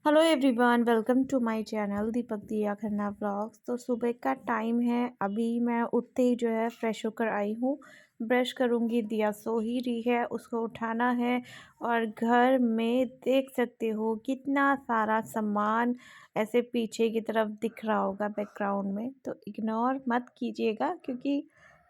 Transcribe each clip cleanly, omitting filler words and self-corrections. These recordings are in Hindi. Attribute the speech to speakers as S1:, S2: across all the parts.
S1: Hello everyone, welcome to my channel Deepak Diya Khanna vlogs. तो सुबह का टाइम है। अभी मैं उठते ही जो है फ्रेश होकर आई हूँ। ब्रश करूँगी, दिया सो ही रही है, उसको उठाना है। और घर में देख सकते हो कितना सारा सामान ऐसे पीछे की तरफ दिख रहा होगा बैकग्राउंड में, तो इग्नोर मत कीजिएगा क्योंकि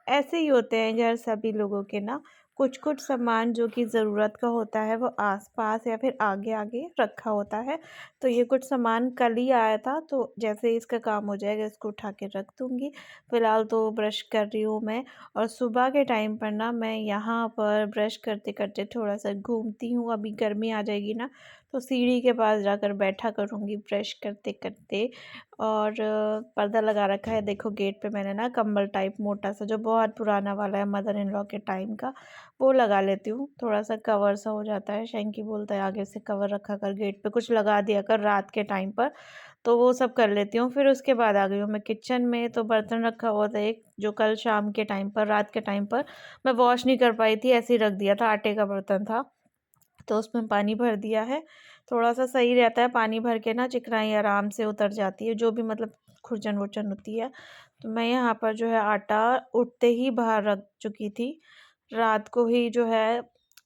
S1: ऐसे ही होते हैं घर सभी लोगों के ना। कुछ कुछ सामान जो कि ज़रूरत का होता है वो आसपास या फिर आगे आगे रखा होता है। तो ये कुछ सामान कल ही आया था, तो जैसे ही इसका काम हो जाएगा इसको उठा के रख दूँगी। फ़िलहाल तो ब्रश कर रही हूँ मैं। और सुबह के टाइम पर ना मैं यहाँ पर ब्रश करते-करते थोड़ा-सा घूमती हूँ। अभी गर्मी आ जाएगी ना, तो सीढ़ी के पास जाकर बैठा करूँगी ब्रश करते-करते। और पर्दा लगा रखा है, देखो गेट पे मैंने ना कंबल टाइप मोटा-सा जो बहुत पुराना वाला है मदर इन लॉ के टाइम का, वो लगा लेती हूँ। थोड़ा-सा कवर सा हो जाता है। शैंकी बोलता है आगे से कवर रखा कर, गेट पे कुछ लगा दिया कर रात के टाइम पर, तो वो सब कर लेती हूँ। फिर उसके बाद आ गई हूँ मैं किचन में, तो बर्तन रखा हुआ था एक, जो कल शाम के टाइम पर, रात के टाइम पर मैं वॉश नहीं कर पाई थी, ऐसे ही रख दिया था, आटे का बर्तन था। तो उसमें पानी भर दिया है। थोड़ा-सा सही रहता है पानी भर के ना, चिकनाई आराम से उतर जाती है, जो भी मतलब खुरचन-वुरचन होती है। तो मैं यहाँ पर जो है आटा उठते ही बाहर रख चुकी थी। रात को ही जो है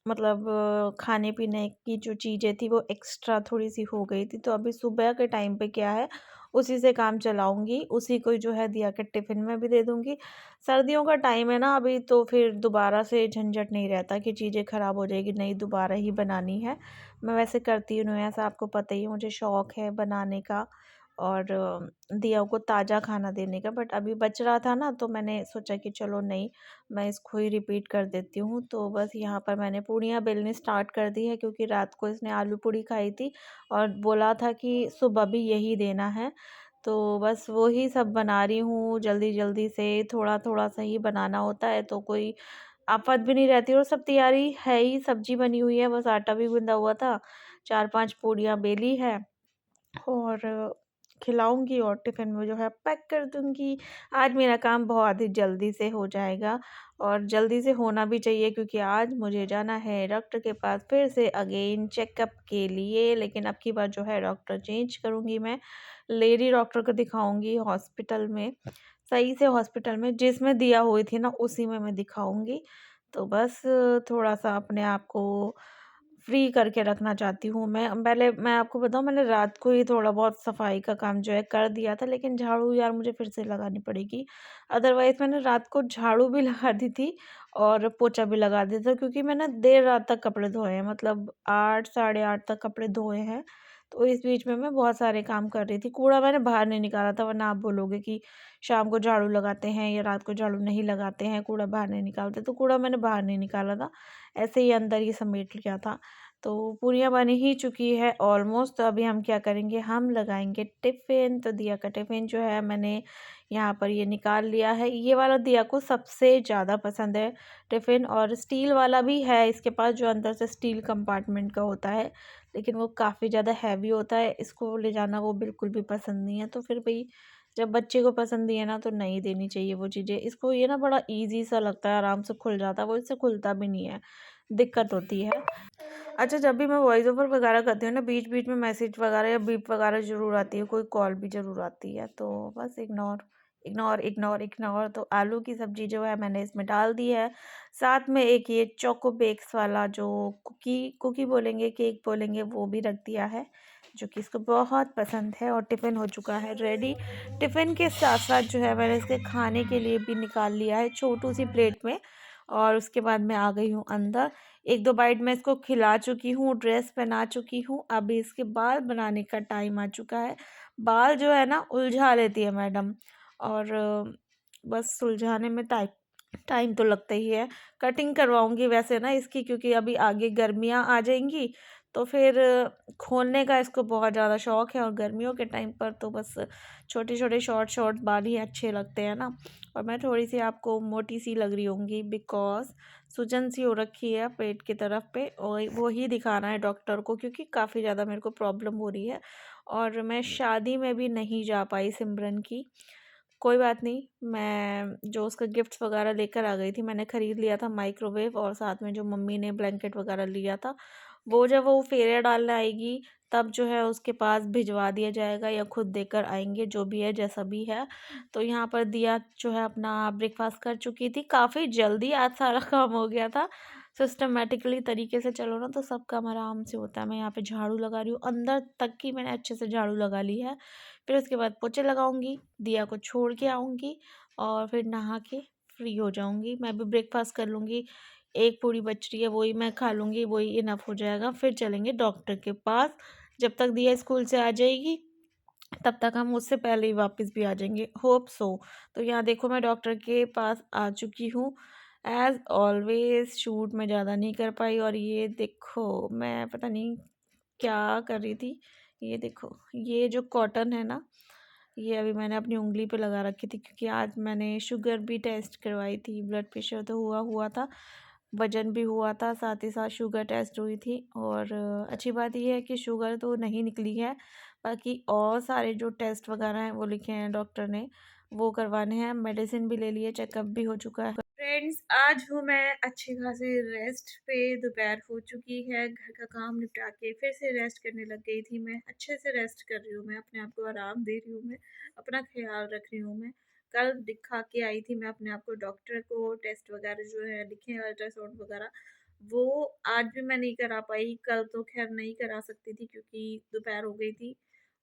S1: मतलब खाने-पीने की जो चीज़ें थी वो एक्स्ट्रा थोड़ी-सी हो गई थी, तो अभी सुबह के टाइम पे क्या है, उसी से काम चलाऊँगी, उसी को जो है दिया के टिफ़िन में भी दे दूँगी। सर्दियों का टाइम है ना अभी, तो फिर दोबारा से झंझट नहीं रहता कि चीज़ें ख़राब हो जाएगी, नहीं दोबारा ही बनानी है। मैं वैसे करती हूँ ऐसा, आपको पता ही है मुझे शौक़ है बनाने का और दिया को ताज़ा खाना देने का। बट अभी बच रहा था ना, तो मैंने सोचा कि चलो नहीं, मैं इसको ही रिपीट कर देती हूँ। तो बस यहाँ पर मैंने पूड़ियाँ बेलनी स्टार्ट कर दी है, क्योंकि रात को इसने आलू पूड़ी खाई थी और बोला था कि सुबह भी यही देना है। तो बस वो ही सब बना रही हूँ जल्दी-जल्दी से, थोड़ा-थोड़ा सा ही बनाना होता है, तो कोई आफ़त भी नहीं रहती और सब तैयारी है ही, सब्ज़ी बनी हुई है, बस आटा भी गूँधा हुआ था, 4-5 पूड़ियाँ बेली है और खिलाऊँगी और टिफ़िन में जो है पैक कर दूँगी। आज मेरा काम बहुत ही जल्दी से हो जाएगा और जल्दी से होना भी चाहिए, क्योंकि आज मुझे जाना है डॉक्टर के पास फिर से अगेन चेकअप के लिए। लेकिन अब की बार जो है डॉक्टर चेंज करूँगी मैं, लेडी डॉक्टर को दिखाऊँगी हॉस्पिटल में, सही से हॉस्पिटल में जिसमें दिया हुई थी ना उसी में मैं दिखाऊँगी। तो बस थोड़ा-सा अपने आप को फ्री करके रखना चाहती हूँ मैं। पहले मैं आपको बताऊँ, मैंने रात को ही थोड़ा बहुत सफाई का काम जो है कर दिया था, लेकिन झाड़ू यार मुझे फिर से लगानी पड़ेगी। अदरवाइज़ मैंने रात को झाड़ू भी लगा दी थी और पोछा भी लगा दिया था, क्योंकि मैंने देर रात तक कपड़े धोए हैं, मतलब 8 साढ़े 8 तक कपड़े धोए हैं। तो इस बीच में मैं बहुत सारे काम कर रही थी। कूड़ा मैंने बाहर नहीं निकाला था, वरना आप बोलोगे कि शाम को झाड़ू लगाते हैं या रात को झाड़ू नहीं लगाते हैं, कूड़ा बाहर नहीं निकालते। तो कूड़ा मैंने बाहर नहीं निकाला था, ऐसे ही अंदर ही समेट लिया था। तो पूरियाँ बन ही चुकी है ऑलमोस्ट। तो अभी हम क्या करेंगे, हम लगाएँगे टिफ़िन। तो दिया का टिफ़िन जो है मैंने यहाँ पर ये निकाल लिया है। ये वाला दिया को सबसे ज़्यादा पसंद है टिफ़िन, और स्टील वाला भी है इसके पास, जो अंदर से स्टील कंपार्टमेंट का होता है, लेकिन वो काफ़ी ज़्यादा हैवी होता है, इसको ले जाना वो बिल्कुल भी पसंद नहीं है। तो फिर भई जब बच्चे को पसंद नहीं है ना, तो नहीं देनी चाहिए वो चीज़ें। इसको ये ना बड़ा ईज़ी सा लगता है, आराम से खुल जाता है, वो इससे खुलता भी नहीं है, दिक्कत होती है। अच्छा, जब भी मैं वॉइस ओवर वगैरह करती हूँ ना, बीच-बीच में मैसेज वगैरह या बीप वगैरह ज़रूर आती है, कोई कॉल भी ज़रूर आती है, तो बस इग्नोर, इग्नोर, इग्नोर, इग्नोर। तो आलू की सब्ज़ी जो है मैंने इसमें डाल दी है। साथ में एक ये चोको बेक्स वाला जो कुकी कुकी बोलेंगे, केक बोलेंगे, वो भी रख दिया है, जो कि इसको बहुत पसंद है। और टिफ़िन हो चुका है रेडी। टिफ़िन के साथ-साथ जो है मैंने इसके खाने के लिए भी निकाल लिया है छोटू-सी प्लेट में, और उसके बाद मैं आ गई हूँ अंदर। 1-2 बाइट मैं इसको खिला चुकी हूँ, ड्रेस पहना चुकी हूँ, अभी इसके बाल बनाने का टाइम आ चुका है। बाल जो है ना उलझा लेती है मैडम, और बस सुलझाने में टाइम टाइम तो लगता ही है। कटिंग करवाऊँगी वैसे ना इसकी, क्योंकि अभी आगे गर्मियाँ आ जाएँगी, तो फिर खोलने का इसको बहुत ज़्यादा शौक है, और गर्मियों के टाइम पर तो बस छोटे-छोटे शॉर्ट शॉर्ट बाल ही अच्छे लगते हैं ना। और मैं थोड़ी-सी आपको मोटी-सी लग रही होंगी, बिकॉज़ सूजन सी हो रखी है पेट की तरफ पे, और वो ही दिखाना है डॉक्टर को, क्योंकि काफ़ी ज़्यादा मेरे को प्रॉब्लम हो रही है। और मैं शादी में भी नहीं जा पाई सिमरन की। कोई बात नहीं, मैं जो उसका गिफ्ट्स वगैरह लेकर आ गई थी, मैंने ख़रीद लिया था माइक्रोवेव, और साथ में जो मम्मी ने ब्लैंकेट वगैरह लिया था, वो जब वो फेरे डालने आएगी तब जो है उसके पास भिजवा दिया जाएगा या खुद देकर आएंगे, जो भी है जैसा भी है। तो यहाँ पर दिया जो है अपना ब्रेकफास्ट कर चुकी थी, काफ़ी जल्दी आज सारा काम हो गया था। सिस्टमेटिकली तरीके से चलो ना तो सब काम आराम से होता है। मैं यहाँ पे झाड़ू लगा रही हूँ, अंदर तक की मैंने अच्छे से झाड़ू लगा ली है। फिर उसके बाद पोछे लगाऊंगी, दिया को छोड़ के आऊँगी और फिर नहा के फ्री हो जाऊँगी। मैं भी ब्रेकफास्ट कर लूँगी, एक पूरी बच रही है वही मैं खा लूँगी, वही इनफ हो जाएगा। फिर चलेंगे डॉक्टर के पास, जब तक दिया स्कूल से आ जाएगी तब तक हम उससे पहले ही वापस भी आ जाएंगे, होप सो। तो यहाँ देखो मैं डॉक्टर के पास आ चुकी हूँ। एज़ ऑलवेज शूट मैं ज़्यादा नहीं कर पाई, और ये देखो मैं पता नहीं क्या कर रही थी। ये देखो, ये जो कॉटन है ना, ये अभी मैंने अपनी उंगली पे लगा रखी थी, क्योंकि आज मैंने शुगर भी टेस्ट करवाई थी, ब्लड प्रेशर तो हुआ हुआ था, वज़न भी हुआ था, साथ ही साथ शुगर टेस्ट हुई थी। और अच्छी बात ये है कि शुगर तो नहीं निकली है, बाकी और सारे जो टेस्ट वगैरह हैं वो लिखे हैं डॉक्टर ने, वो करवाने हैं। मेडिसिन भी ले लिए, चेकअप भी हो चुका है। फ्रेंड्स, आज हूँ मैं अच्छी खासी रेस्ट पे। दोपहर हो चुकी है, घर का काम निपटा के फिर से रेस्ट करने लग गई थी। मैं अच्छे से रेस्ट कर रही हूँ, मैं अपने आप को आराम दे रही हूँ, मैं अपना ख्याल रख रही हूँ। मैं कल दिखा के आई थी मैं अपने आप को डॉक्टर को, टेस्ट वगैरह जो है लिखे हैं अल्ट्रासाउंड वगैरह, वो आज भी मैं नहीं करा पाई। कल तो खैर नहीं करा सकती थी क्योंकि दोपहर हो गई थी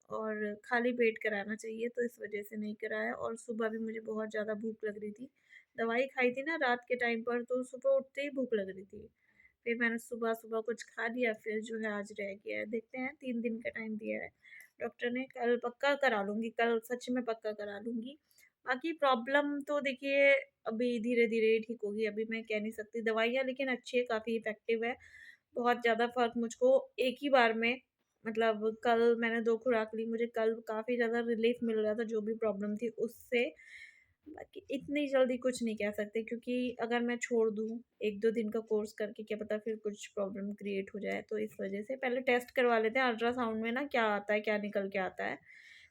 S1: और खाली पेट कराना चाहिए, तो इस वजह से नहीं कराया। और सुबह भी मुझे बहुत ज़्यादा भूख लग रही थी, दवाई खाई थी ना रात के टाइम पर, तो सुबह उठते ही भूख लग रही थी। फिर मैंने सुबह सुबह कुछ खा लिया, फिर जो है आज रह गया है। देखते हैं, 3 दिन का टाइम दिया है डॉक्टर ने, कल पक्का करा लूँगी, कल सच में पक्का करा लूँगी। बाकी प्रॉब्लम तो देखिए अभी धीरे धीरे ठीक होगी, अभी मैं कह नहीं सकती। दवाइयाँ लेकिन अच्छी है, काफ़ी इफ़ेक्टिव है, बहुत ज़्यादा फ़र्क मुझको एक ही बार में, मतलब कल मैंने 2 खुराक ली, मुझे कल काफ़ी ज़्यादा रिलीफ़ मिल रहा था जो भी प्रॉब्लम थी उससे। बाकी इतनी जल्दी कुछ नहीं कह सकते, क्योंकि अगर मैं छोड़ दूँ 1-2 दिन का कोर्स करके, क्या पता फिर कुछ प्रॉब्लम क्रिएट हो जाए। तो इस वज़ह से पहले टेस्ट करवा लेते हैं अल्ट्रासाउंड में ना, क्या आता है, क्या निकल के आता है,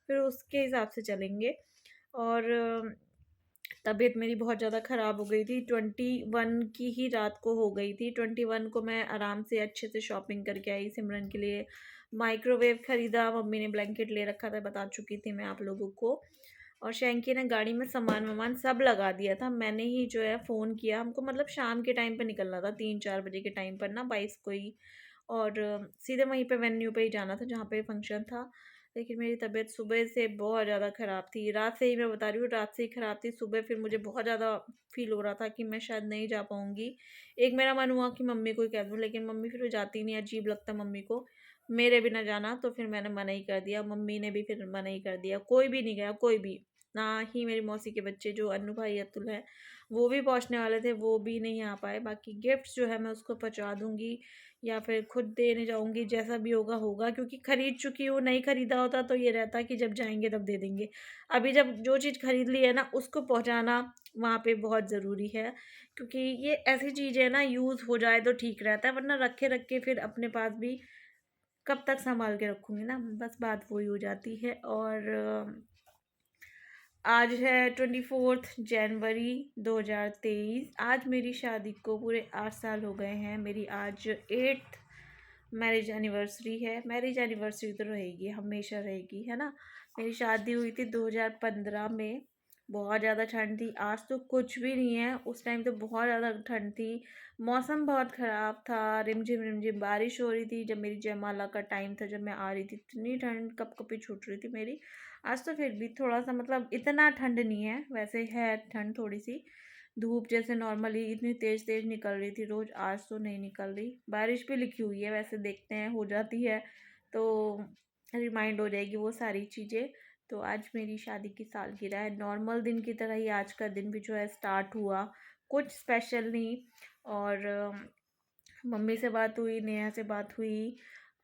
S1: फिर उसके हिसाब से चलेंगे। और तबीयत मेरी बहुत ज़्यादा ख़राब हो गई थी, 21 की ही रात को हो गई थी। 21 को मैं आराम से अच्छे से शॉपिंग करके आई, सिमरन के लिए माइक्रोवेव ख़रीदा, मम्मी ने ब्लैंकेट ले रखा था, बता चुकी थी मैं आप लोगों को। और शैंकी ने गाड़ी में सामान-वामान सब लगा दिया था, मैंने ही जो है फ़ोन किया। हमको मतलब शाम के टाइम पे निकलना था, 3-4 बजे के टाइम पर ना, 22 को ही, और सीधे वहीं पे वेन्यू पे ही जाना था जहाँ पे फंक्शन था। लेकिन मेरी तबीयत सुबह से बहुत ज़्यादा ख़राब थी, रात से ही मैं बता रही हूँ, रात से ही ख़राब थी। सुबह फिर मुझे बहुत ज़्यादा फ़ील हो रहा था कि मैं शायद नहीं जा पाऊँगी। एक मेरा मन हुआ कि मम्मी को ही कह दूँ, लेकिन मम्मी फिर वो जाती नहीं, अजीब लगता मम्मी को मेरे बिना जाना, तो फिर मैंने मना ही कर दिया। मम्मी ने भी फिर मना ही कर दिया, कोई भी नहीं गया, कोई भी। ना ही मेरी मौसी के बच्चे जो अन्नू भाई अतुल है, वो भी पहुँचने वाले थे, वो भी नहीं आ पाए। बाकी गिफ्ट्स जो है मैं उसको पहुँचा दूँगी या फिर खुद देने जाऊँगी, जैसा भी होगा होगा, क्योंकि खरीद चुकी हूँ। नहीं खरीदा होता तो ये रहता कि जब जाएँगे तब दे देंगे। अभी जब जो चीज़ खरीद ली है ना, उसको पहुँचाना वहाँ पे बहुत ज़रूरी है, क्योंकि ये ऐसी चीज़ है ना, यूज़ हो जाए तो ठीक रहता है, वरना रखे रखे फिर अपने पास भी कब तक संभाल के रखूँगी ना, बस बात वही हो जाती है। और आज है 24 जनवरी 2023। आज मेरी शादी को पूरे 8 साल हो गए हैं। मेरी आज 8th मैरिज एनिवर्सरी है। मैरिज एनिवर्सरी तो रहेगी, हमेशा रहेगी, है ना। मेरी शादी हुई थी 2015 में, बहुत ज़्यादा ठंड थी। आज तो कुछ भी नहीं है, उस टाइम तो बहुत ज़्यादा ठंड थी, मौसम बहुत ख़राब था, रिमझिम रिमझिम बारिश हो रही थी। जब मेरी जयमाला का टाइम था, जब मैं आ रही थी, इतनी ठंड कपकपी छूट रही थी मेरी। आज तो फिर भी थोड़ा सा, मतलब इतना ठंड नहीं है, वैसे है ठंड थोड़ी सी। धूप जैसे नॉर्मली इतनी तेज़ तेज़ निकल रही थी रोज़, आज तो नहीं निकल रही। बारिश भी लिखी हुई है, वैसे देखते हैं, हो जाती है तो रिमाइंड हो जाएगी वो सारी चीज़ें। तो आज मेरी शादी की सालगिरह है, नॉर्मल दिन की तरह ही आज का दिन भी जो है स्टार्ट हुआ, कुछ स्पेशल नहीं। और मम्मी से बात हुई, नेहा से बात हुई,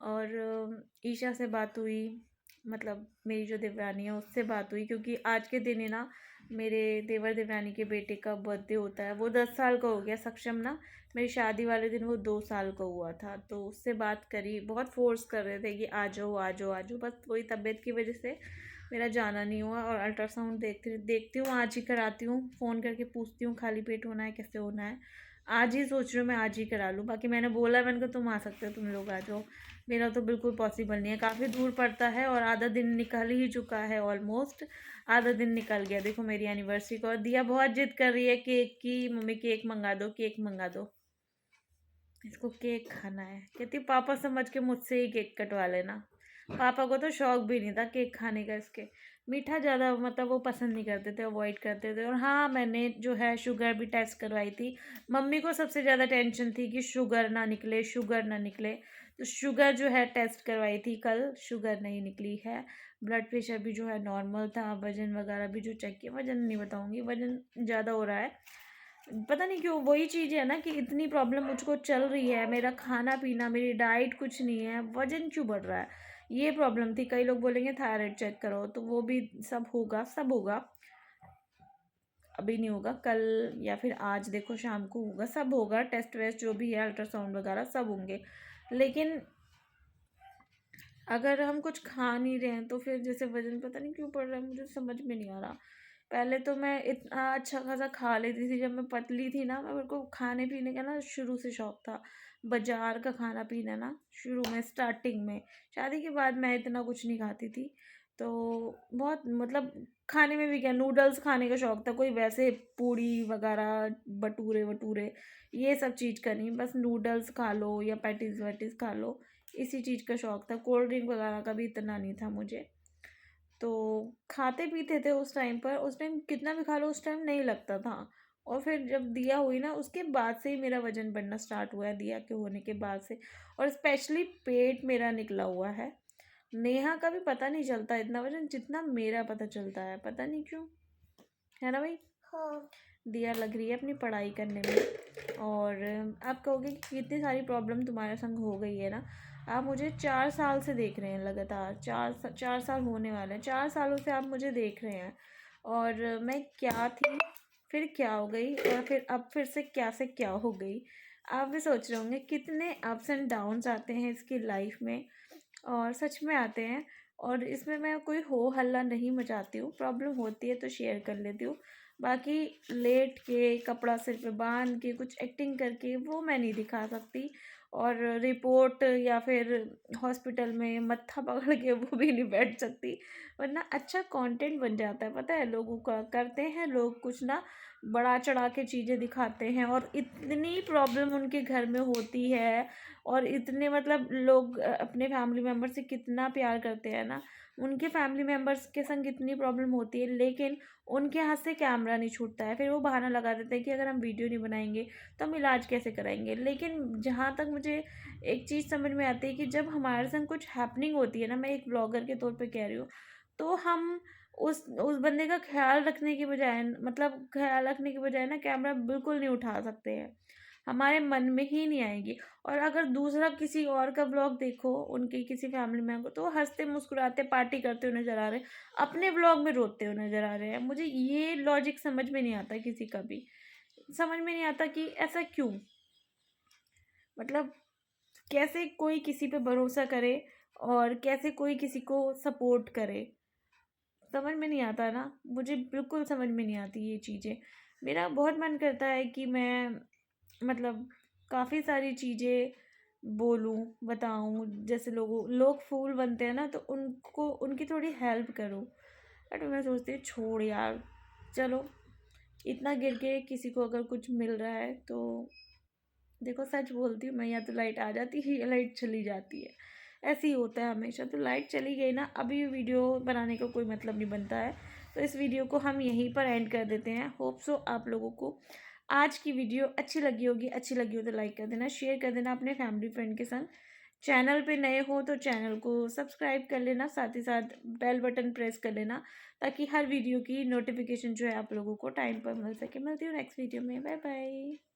S1: और ईशा से बात हुई, मतलब मेरी जो देवरानी है उससे बात हुई, क्योंकि आज के दिन ही ना मेरे देवर देवरानी के बेटे का बर्थडे होता है। वो 10 साल का हो गया सक्षम ना, मेरी शादी वाले दिन वो 2 साल का हुआ था, तो उससे बात करी। बहुत फोर्स कर रहे थे कि आ जाओ आ जाओ आ जाओ, बस वही तबीयत की वजह से मेरा जाना नहीं हुआ। और अल्ट्रासाउंड देखती देखती हूँ, आज ही कराती हूँ, फ़ोन करके पूछती हूँ खाली पेट होना है, कैसे होना है। आज ही सोच रही हूँ मैं आज ही करा लूँ। बाकी मैंने बोला, मैंने कहा तुम आ सकते हो, तुम लोग आ जाओ। मेरा तो बिल्कुल पॉसिबल नहीं है, काफ़ी दूर पड़ता है और आधा दिन निकल ही चुका है ऑलमोस्ट। आधा दिन निकल गया देखो मेरी एनिवर्सरी को। और दिया बहुत जिद कर रही है केक की, मम्मी केक मंगा दो, केक मंगा दो, इसको केक खाना है। कहती पापा समझ के मुझसे ही केक कटवा लेना। पापा को तो शौक भी नहीं था केक खाने का इसके। मीठा ज़्यादा मतलब वो पसंद नहीं करते थे, अवॉइड करते थे। और हाँ, मैंने जो है शुगर भी टेस्ट करवाई थी। मम्मी को सबसे ज़्यादा टेंशन थी कि शुगर ना निकले, शुगर ना निकले। तो शुगर जो है टेस्ट करवाई थी कल, शुगर नहीं निकली है। ब्लड प्रेशर भी जो है नॉर्मल था। वज़न वगैरह भी जो चेक किया, वज़न नहीं बताऊँगी, वज़न ज़्यादा हो रहा है। पता नहीं क्यों, वही चीज़ है ना कि इतनी प्रॉब्लम मुझको चल रही है, मेरा खाना पीना, मेरी डाइट कुछ नहीं है, वजन क्यों बढ़ रहा है, ये प्रॉब्लम थी। कई लोग बोलेंगे थायराइड चेक करो, तो वो भी सब होगा, सब होगा। अभी नहीं होगा, कल या फिर आज देखो शाम को होगा, सब होगा। टेस्ट वेस्ट जो भी है, अल्ट्रासाउंड वगैरह सब होंगे। लेकिन अगर हम कुछ खा नहीं रहे हैं तो फिर जैसे वजन पता नहीं क्यों बढ़ रहा है, मुझे समझ में नहीं आ रहा। पहले तो मैं इतना अच्छा खासा खा लेती थी, जब मैं पतली थी ना। मैं, मेरे को खाने पीने का ना शुरू से शौक था। बाजार का खाना पीना ना शुरू में, स्टार्टिंग में। शादी के बाद मैं इतना कुछ नहीं खाती थी। तो बहुत मतलब खाने में भी क्या, नूडल्स खाने का शौक था। कोई वैसे पूड़ी वगैरह, भटूरे वटूरे, ये सब चीज़ का नहीं। बस नूडल्स खा लो या पैटीज वैटीज खा लो, इसी चीज़ का शौक था। कोल्ड ड्रिंक वगैरह का भी इतना नहीं था मुझे। तो खाते पीते थे उस टाइम पर, उस टाइम कितना भी खा लो उस टाइम नहीं लगता था। और फिर जब दिया हुई ना, उसके बाद से ही मेरा वजन बढ़ना स्टार्ट हुआ है, दिया के होने के बाद से। और स्पेशली पेट मेरा निकला हुआ है। नेहा का भी पता नहीं चलता इतना वजन जितना मेरा पता चलता है, पता नहीं क्यों, है ना भाई। हाँ, दिया लग रही है अपनी पढ़ाई करने में। और आप कहोगे कि कितनी सारी प्रॉब्लम तुम्हारे संग हो गई है ना। आप मुझे 4 साल से देख रहे हैं लगातार, 4 साल होने वाले हैं। 4 सालों से आप मुझे देख रहे हैं। और मैं क्या थी, फिर क्या हो गई, और फिर अब फिर से क्या हो गई। आप भी सोच रहे होंगे कितने अप्स एंड डाउन्स आते हैं इसकी लाइफ में। और सच में आते हैं। और इसमें मैं कोई हो हल्ला नहीं मचाती हूँ, प्रॉब्लम होती है तो शेयर कर लेती हूँ। बाकी लेट के, कपड़ा सिर पे बांध के, कुछ एक्टिंग करके वो मैं नहीं दिखा सकती। और रिपोर्ट या फिर हॉस्पिटल में मत्था पकड़ के वो भी नहीं बैठ सकती। वरना अच्छा कंटेंट बन जाता है, पता है। लोगों का करते हैं लोग कुछ ना, बड़ा चढ़ा के चीज़ें दिखाते हैं। और इतनी प्रॉब्लम उनके घर में होती है। और इतने मतलब लोग अपने फैमिली मेम्बर से कितना प्यार करते हैं ना, उनके फैमिली मेम्बर्स के संग इतनी प्रॉब्लम होती है, लेकिन उनके हाथ से कैमरा नहीं छूटता है। फिर वो बहाना लगा देते हैं कि अगर हम वीडियो नहीं बनाएंगे तो हम इलाज कैसे कराएंगे। लेकिन जहाँ तक मुझे एक चीज़ समझ में आती है कि जब हमारे संग कुछ हैपनिंग होती है ना, मैं एक ब्लॉगर के तौर पे कह रही हूँ, तो हम उस बंदे का ख्याल रखने की बजाय, मतलब ख्याल रखने के बजाय ना, कैमरा बिल्कुल नहीं उठा सकते हैं। हमारे मन में ही नहीं आएगी। और अगर दूसरा किसी और का व्लॉग देखो, उनके किसी फैमिली मेम्बर, तो वो हंसते मुस्कुराते पार्टी करते हुए नजर आ रहे हैं, अपने व्लॉग में रोते हुए नजर आ रहे हैं। मुझे ये लॉजिक समझ में नहीं आता, किसी का भी समझ में नहीं आता कि ऐसा क्यों। मतलब कैसे कोई किसी पे भरोसा करे, और कैसे कोई किसी को सपोर्ट करे, समझ में नहीं आता ना। मुझे बिल्कुल समझ में नहीं आती ये चीज़ें। मेरा बहुत मन करता है कि मैं मतलब काफ़ी सारी चीज़ें बोलूं, बताऊं, जैसे लोग फूल बनते हैं ना, तो उनको उनकी थोड़ी हेल्प करूं। बट मैं सोचती हूँ छोड़ यार, चलो, इतना गिर के किसी को अगर कुछ मिल रहा है तो देखो, सच बोलती हूँ मैं, या तो लाइट आ जाती है या लाइट चली जाती है। ऐसे ही होता है हमेशा। तो लाइट चली गई ना, अभी वीडियो बनाने का कोई मतलब नहीं बनता है। तो इस वीडियो को हम यहीं पर एंड कर देते हैं। होप सो आप लोगों को आज की वीडियो अच्छी लगी होगी। अच्छी लगी हो तो लाइक कर देना, शेयर कर देना अपने फैमिली फ्रेंड के संग। चैनल पे नए हो तो चैनल को सब्सक्राइब कर लेना, साथ ही साथ बेल बटन प्रेस कर लेना, ताकि हर वीडियो की नोटिफिकेशन जो है आप लोगों को टाइम पर मिल सके। मिलती हूँ नेक्स्ट वीडियो में, बाय बाय।